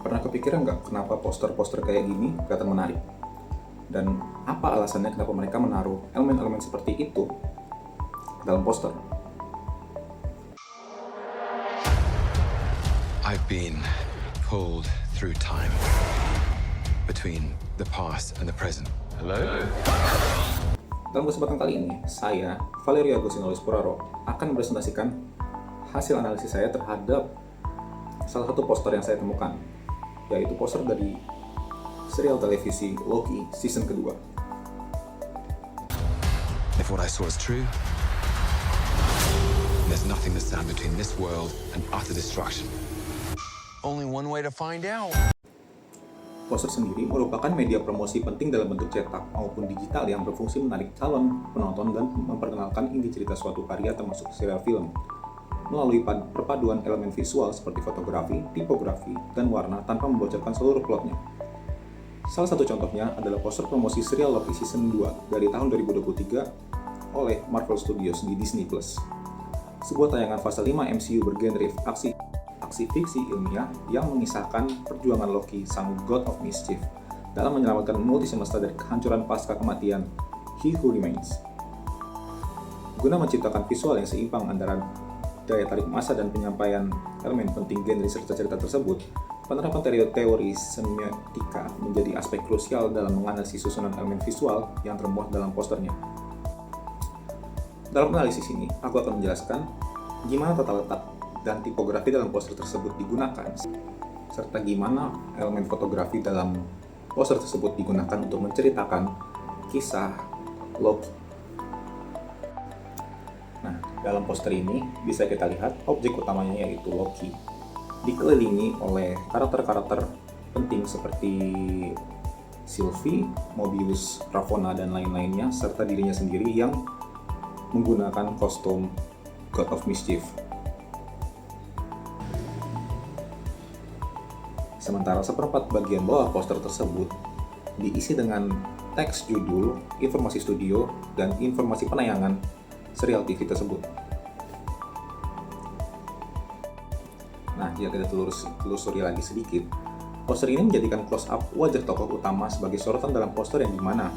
Pernah kepikiran nggak kenapa poster-poster kayak gini kelihatan menarik? Dan apa alasannya kenapa mereka menaruh elemen-elemen seperti itu dalam poster? I've been pulled through time between the past and the present. Hello? Dalam kesempatan kali ini, saya, Valerio Agustinus Puraro, akan presentasikan hasil analisis saya terhadap salah satu poster yang saya temukan, yaitu poster dari serial televisi Loki season kedua. If what I saw is true, there's nothing to stand between this world and utter destruction. Only one way to find out. Poster sendiri merupakan media promosi penting dalam bentuk cetak maupun digital yang berfungsi menarik calon penonton dan memperkenalkan inti cerita suatu karya termasuk serial film melalui perpaduan elemen visual seperti fotografi, tipografi, dan warna tanpa membocorkan seluruh plotnya. Salah satu contohnya adalah poster promosi serial Loki Season 2 dari tahun 2023 oleh Marvel Studios di Disney+. Sebuah tayangan fase 5 MCU bergenre aksi fiksi ilmiah yang mengisahkan perjuangan Loki, sang God of Mischief, dalam menyelamatkan multi semesta dari kehancuran pasca kematian He Who Remains. Guna menciptakan visual yang seimbang antara daya tarik massa dan penyampaian elemen penting genre serta cerita tersebut, penerapan teori semiotika menjadi aspek krusial dalam menganalisis susunan elemen visual yang termuat dalam posternya. Dalam analisis ini, aku akan menjelaskan gimana tata letak dan tipografi dalam poster tersebut digunakan, serta gimana elemen fotografi dalam poster tersebut digunakan untuk menceritakan kisah Loki. Nah, dalam poster ini bisa kita lihat objek utamanya yaitu Loki, dikelilingi oleh karakter-karakter penting seperti Sylvie, Mobius, Ravonna, dan lain-lainnya, serta dirinya sendiri yang menggunakan kostum God of Mischief. Sementara seperempat bagian bawah poster tersebut diisi dengan teks judul, informasi studio, dan informasi penayangan serial TV tersebut. Nah, jika kita telusuri lagi sedikit, poster ini menjadikan close-up wajah tokoh utama sebagai sorotan dalam poster yang dimana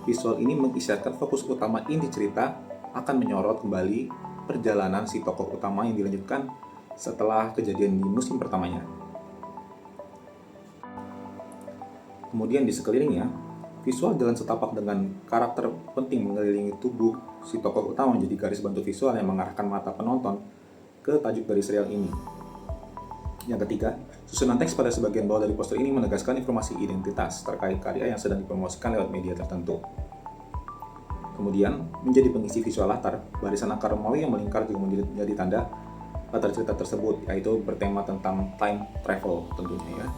visual ini mengisyaratkan fokus utama inti cerita akan menyorot kembali perjalanan si tokoh utama yang dilanjutkan setelah kejadian di musim pertamanya. Kemudian di sekelilingnya, visual jalan setapak dengan karakter penting mengelilingi tubuh si tokoh utama menjadi garis bantu visual yang mengarahkan mata penonton ke tajuk dari serial ini. Yang ketiga, susunan teks pada sebagian bawah dari poster ini menegaskan informasi identitas terkait karya yang sedang dipromosikan lewat media tertentu. Kemudian, menjadi pengisi visual latar, barisan akar Romawi yang melingkar juga menjadi tanda latar cerita tersebut, yaitu bertema tentang time travel tentunya ya.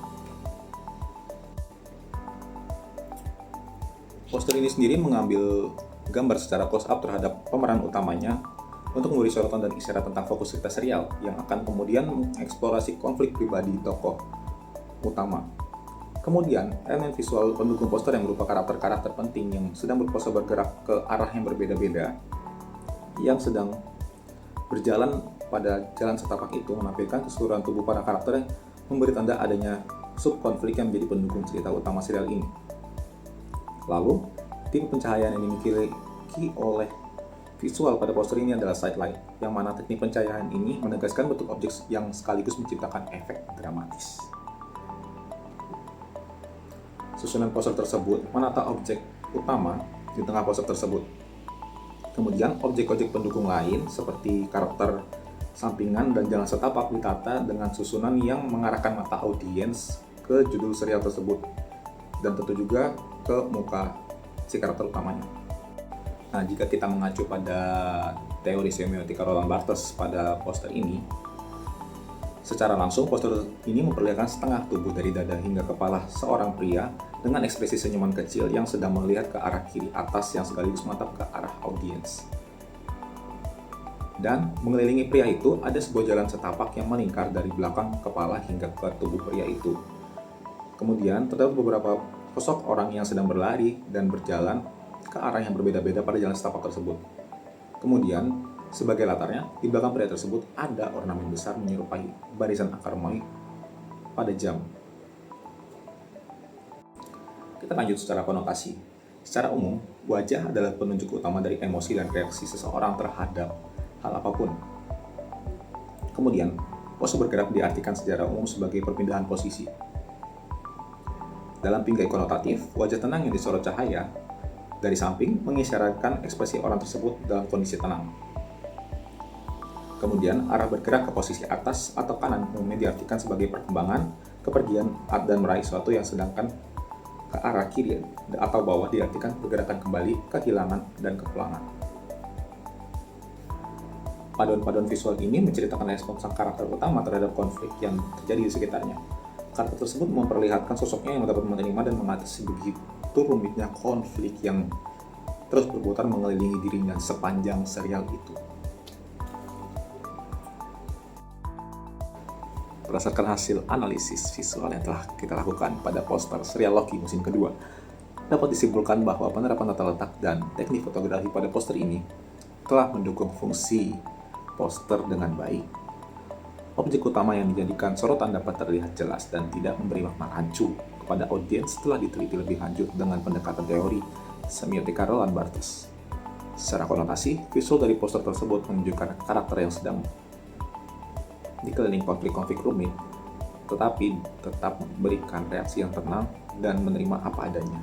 Poster ini sendiri mengambil gambar secara close up terhadap pemeran utamanya untuk memberi sorotan dan isyarat tentang fokus cerita serial yang akan kemudian mengeksplorasi konflik pribadi tokoh utama. Kemudian, elemen visual pendukung poster yang berupa karakter-karakter penting yang sedang berpose bergerak ke arah yang berbeda-beda, yang sedang berjalan pada jalan setapak itu menampilkan keseluruhan tubuh para karakter yang memberi tanda adanya subkonflik yang menjadi pendukung cerita utama serial ini. Lalu, tipe pencahayaan yang dimiliki oleh visual pada poster ini adalah side light, yang mana teknik pencahayaan ini menegaskan bentuk objek yang sekaligus menciptakan efek dramatis. Susunan poster tersebut menata objek utama di tengah poster tersebut. Kemudian, objek-objek pendukung lain seperti karakter sampingan dan jalan setapak ditata dengan susunan yang mengarahkan mata audiens ke judul serial tersebut, dan tentu juga ke muka si karakter utamanya. Nah, jika kita mengacu pada teori semiotika Roland Barthes pada poster ini, secara langsung poster ini memperlihatkan setengah tubuh dari dada hingga kepala seorang pria dengan ekspresi senyuman kecil yang sedang melihat ke arah kiri atas yang sekaligus menatap ke arah audiens. Dan mengelilingi pria itu ada sebuah jalan setapak yang melingkar dari belakang kepala hingga ke tubuh pria itu. Kemudian terdapat beberapa sosok orang yang sedang berlari dan berjalan ke arah yang berbeda-beda pada jalan setapak tersebut. Kemudian, sebagai latarnya, di belakang pria tersebut ada ornamen besar menyerupai barisan akar Romawi pada jam. Kita lanjut secara konotasi. Secara umum, wajah adalah penunjuk utama dari emosi dan reaksi seseorang terhadap hal apapun. Kemudian, pose bergerak diartikan secara umum sebagai perpindahan posisi. Dalam pinggai konotatif, wajah tenang yang disorot cahaya dari samping mengisyaratkan ekspresi orang tersebut dalam kondisi tenang. Kemudian, arah bergerak ke posisi atas atau kanan umumnya diartikan sebagai perkembangan, kepergian, dan meraih sesuatu, yang sedangkan ke arah kiri atau bawah diartikan pergerakan kembali, kehilangan, dan kepulangan. Paduan-paduan visual ini menceritakan respons sang karakter utama terhadap konflik yang terjadi di sekitarnya. Karakter tersebut memperlihatkan sosoknya yang dapat menerima dan mengatasi begitu rumitnya konflik yang terus berputar mengelilingi dirinya sepanjang serial itu. Berdasarkan hasil analisis visual yang telah kita lakukan pada poster serial Loki musim kedua, dapat disimpulkan bahwa penerapan tata letak dan teknik fotografi pada poster ini telah mendukung fungsi poster dengan baik. Objek utama yang dijadikan sorotan dapat terlihat jelas dan tidak memberi makna rancu kepada audiens setelah diteliti lebih lanjut dengan pendekatan teori semiotika Roland Barthes. Secara konotasi, visual dari poster tersebut menunjukkan karakter yang sedang dikelilingi konflik-konflik rumit, tetapi tetap memberikan reaksi yang tenang dan menerima apa adanya.